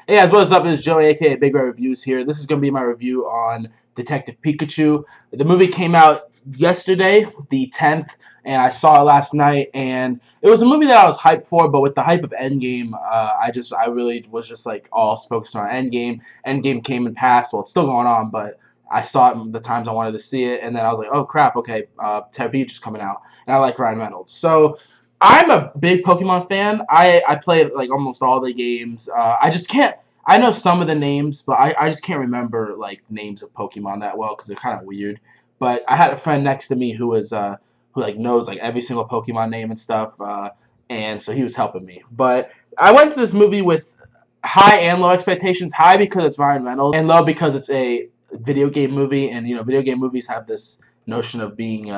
Hey guys, what's up? It's Joey, aka Big Red Reviews here. This is going to be my review on Detective Pikachu. The movie came out yesterday, the 10th, and I saw it last night, and it was a movie that I was hyped for, but with the hype of Endgame, I really was just like all focused on Endgame. Endgame came and passed. Well, it's still going on, but I saw it the times I wanted to see it, and then I was like, oh crap, okay, Detective Pikachu's coming out, and I like Ryan Reynolds. So I'm a big Pokemon fan. I played like almost all the games. I just can't. I know some of the names, but I just can't remember like names of Pokemon that well because they're kind of weird. But I had a friend next to me who like knows like every single Pokemon name and stuff, and so he was helping me. But I went to this movie with high and low expectations. High because it's Ryan Reynolds, and low because it's a video game movie, and video game movies have this notion of being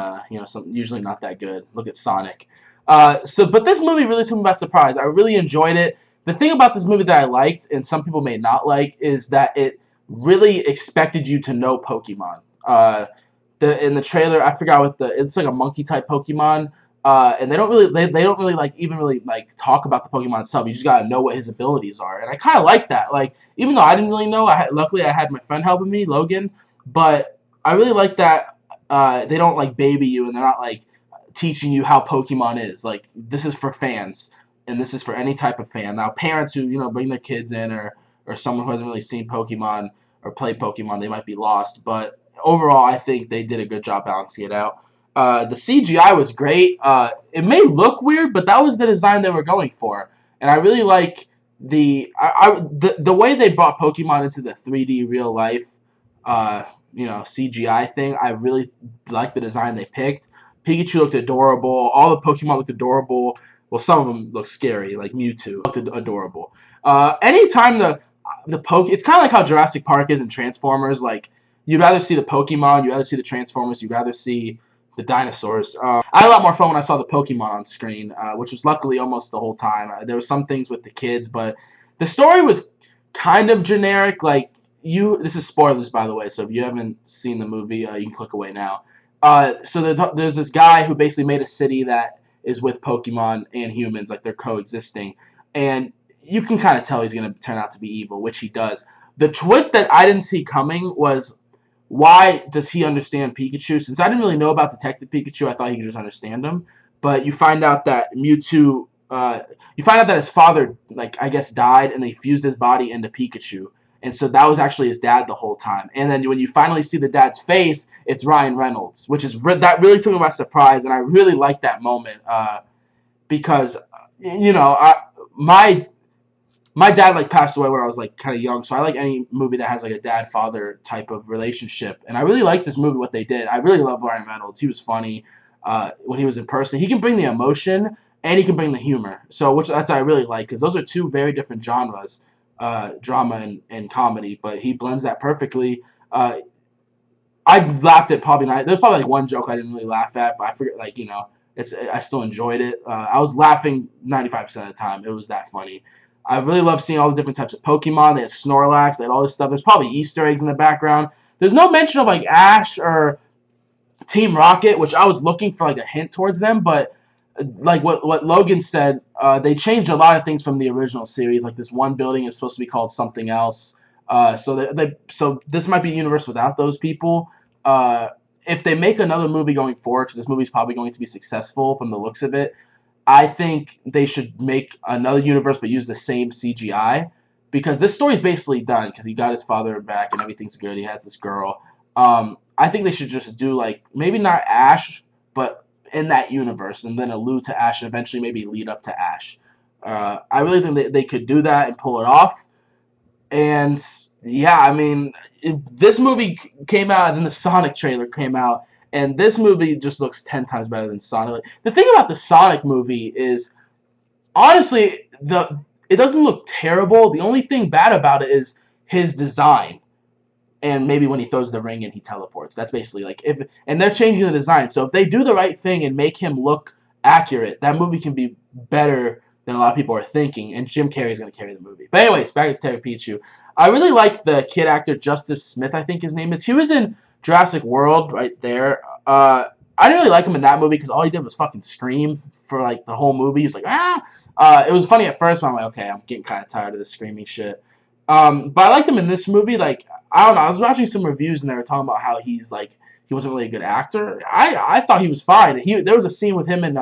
usually not that good. Look at Sonic. But this movie really took me by surprise. I really enjoyed it. The thing about this movie that I liked, and some people may not like, is that it really expected you to know Pokemon. In the trailer, I forgot what it's like a monkey type Pokemon, and they don't really like even really like talk about the Pokemon itself. You just gotta know what his abilities are, and I kind of like that. Like even though I didn't really know, luckily I had my friend helping me, Logan, but I really like that they don't like baby you, and they're not like teaching you how Pokemon is. Like this is for fans, and this is for any type of fan. Now, parents who bring their kids in, or someone who hasn't really seen Pokemon or played Pokemon, they might be lost. But overall, I think they did a good job balancing it out. The CGI was great. It may look weird, but that was the design they were going for, and I really like the way they brought Pokemon into the 3D real life, CGI thing. I really like the design they picked. Pikachu looked adorable. All the Pokemon looked adorable. Well, some of them look scary, like Mewtwo looked adorable. Anytime it's kind of like how Jurassic Park is in Transformers. Like you'd rather see the Pokemon, you'd rather see the Transformers, you'd rather see the dinosaurs. I had a lot more fun when I saw the Pokemon on screen, which was luckily almost the whole time. There were some things with the kids, but the story was kind of generic. Like this is spoilers, by the way, so if you haven't seen the movie, you can click away now. So there's this guy who basically made a city that is with Pokemon and humans, like they're coexisting, and you can kind of tell he's going to turn out to be evil, which he does. The twist that I didn't see coming was, why does he understand Pikachu? Since I didn't really know about Detective Pikachu, I thought he could just understand him. But you find out that Mewtwo, you find out that his father, like I guess, died, and they fused his body into Pikachu. And so that was actually his dad the whole time. And then when you finally see the dad's face, it's Ryan Reynolds, which is that really took me by surprise, and I really liked that moment because my dad like passed away when I was like kind of young, so I like any movie that has like a dad-father type of relationship, and I really liked this movie. What they did, I really love Ryan Reynolds. He was funny when he was in person. He can bring the emotion and he can bring the humor. So that's I really like, because those are two very different genres. Drama and comedy, but he blends that perfectly. I laughed at probably not. There's probably like one joke I didn't really laugh at, but I forget, like I still enjoyed it. I was laughing 95% of the time. It was that funny. I really love seeing all the different types of Pokemon. They had Snorlax. They had all this stuff. There's probably Easter eggs in the background. There's no mention of like Ash or Team Rocket, which I was looking for like a hint towards them, but like what Logan said, they changed a lot of things from the original series. Like this one building is supposed to be called something else. So this might be a universe without those people. If they make another movie going forward, because this movie is probably going to be successful from the looks of it, I think they should make another universe but use the same CGI, because this story is basically done because he got his father back and everything's good. He has this girl. I think they should just do like maybe not Ash, but in that universe, and then allude to Ash and eventually maybe lead up to Ash. I really think they could do that and pull it off. And yeah, I mean, this movie came out, and then the Sonic trailer came out, and this movie just looks 10 times better than Sonic. The thing about the Sonic movie is, honestly, it doesn't look terrible. The only thing bad about it is his design. And maybe when he throws the ring and he teleports. That's basically like and they're changing the design. So if they do the right thing and make him look accurate, that movie can be better than a lot of people are thinking. And Jim Carrey's going to carry the movie. But anyways, back to Detective Pikachu. I really like the kid actor Justice Smith, I think his name is. He was in Jurassic World right there. I didn't really like him in that movie because all he did was fucking scream for like the whole movie. He was like, ah! It was funny at first, but I'm like, okay, I'm getting kind of tired of this screaming shit. But I liked him in this movie. Like, I don't know. I was watching some reviews and they were talking about how he's like he wasn't really a good actor. I thought he was fine. There was a scene with him and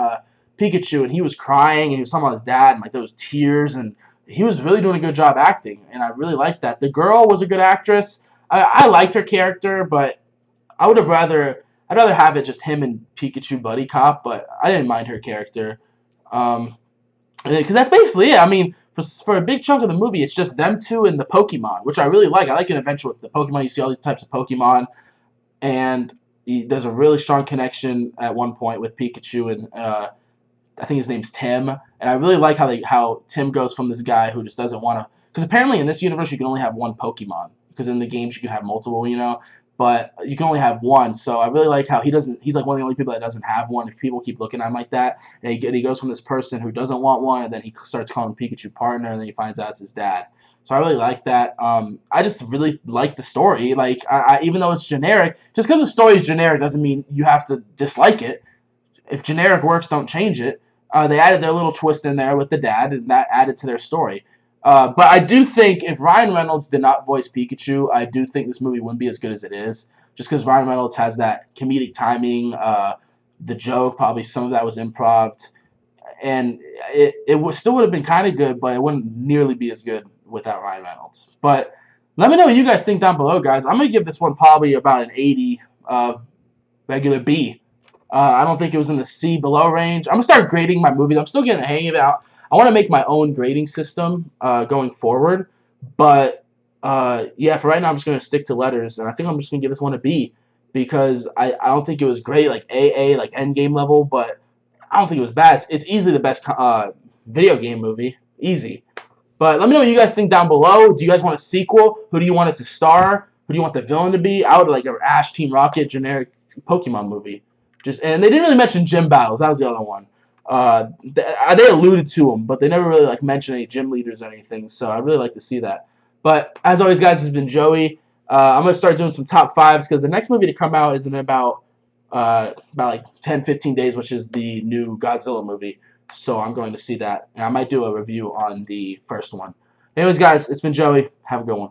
Pikachu and he was crying and he was talking about his dad and like those tears and he was really doing a good job acting and I really liked that. The girl was a good actress. I liked her character, but I'd rather have it just him and Pikachu buddy cop. But I didn't mind her character. Um, because that's basically it. I mean, for a big chunk of the movie, it's just them two and the Pokemon, which I really like. I like an adventure with the Pokemon. You see all these types of Pokemon, and there's a really strong connection at one point with Pikachu and I think his name's Tim. And I really like how Tim goes from this guy who just doesn't want to. Because apparently in this universe you can only have one Pokemon. Because in the games you can have multiple, but you can only have one. So I really like how he doesn't. He's like one of the only people that doesn't have one. If people keep looking at him like that, and he goes from this person who doesn't want one, and then he starts calling Pikachu partner, and then he finds out it's his dad. So I really like that. I just really like the story. Like even though it's generic, just because the story is generic doesn't mean you have to dislike it. If generic works, don't change it. They added their little twist in there with the dad, and that added to their story. But I do think if Ryan Reynolds did not voice Pikachu, I do think this movie wouldn't be as good as it is. Just because Ryan Reynolds has that comedic timing, the joke, probably some of that was improv, and still would have been kind of good, but it wouldn't nearly be as good without Ryan Reynolds. But let me know what you guys think down below, guys. I'm gonna give this one probably about an 80, regular B. I don't think it was in the C below range. I'm gonna start grading my movies. I'm still getting the hang of it. I want to make my own grading system going forward, but yeah, for right now I'm just gonna stick to letters, and I think I'm just gonna give this one a B because I don't think it was great like AA like Endgame level, but I don't think it was bad. It's easily the best video game movie, easy. But let me know what you guys think down below. Do you guys want a sequel? Who do you want it to star? Who do you want the villain to be? I would like an Ash Team Rocket generic Pokemon movie. And they didn't really mention gym battles. That was the other one. They alluded to them, but they never really like mentioned any gym leaders or anything. So I really like to see that. But as always, guys, this has been Joey. I'm gonna start doing some top fives because the next movie to come out is in about like 10, 15 days, which is the new Godzilla movie. So I'm going to see that, and I might do a review on the first one. Anyways, guys, it's been Joey. Have a good one.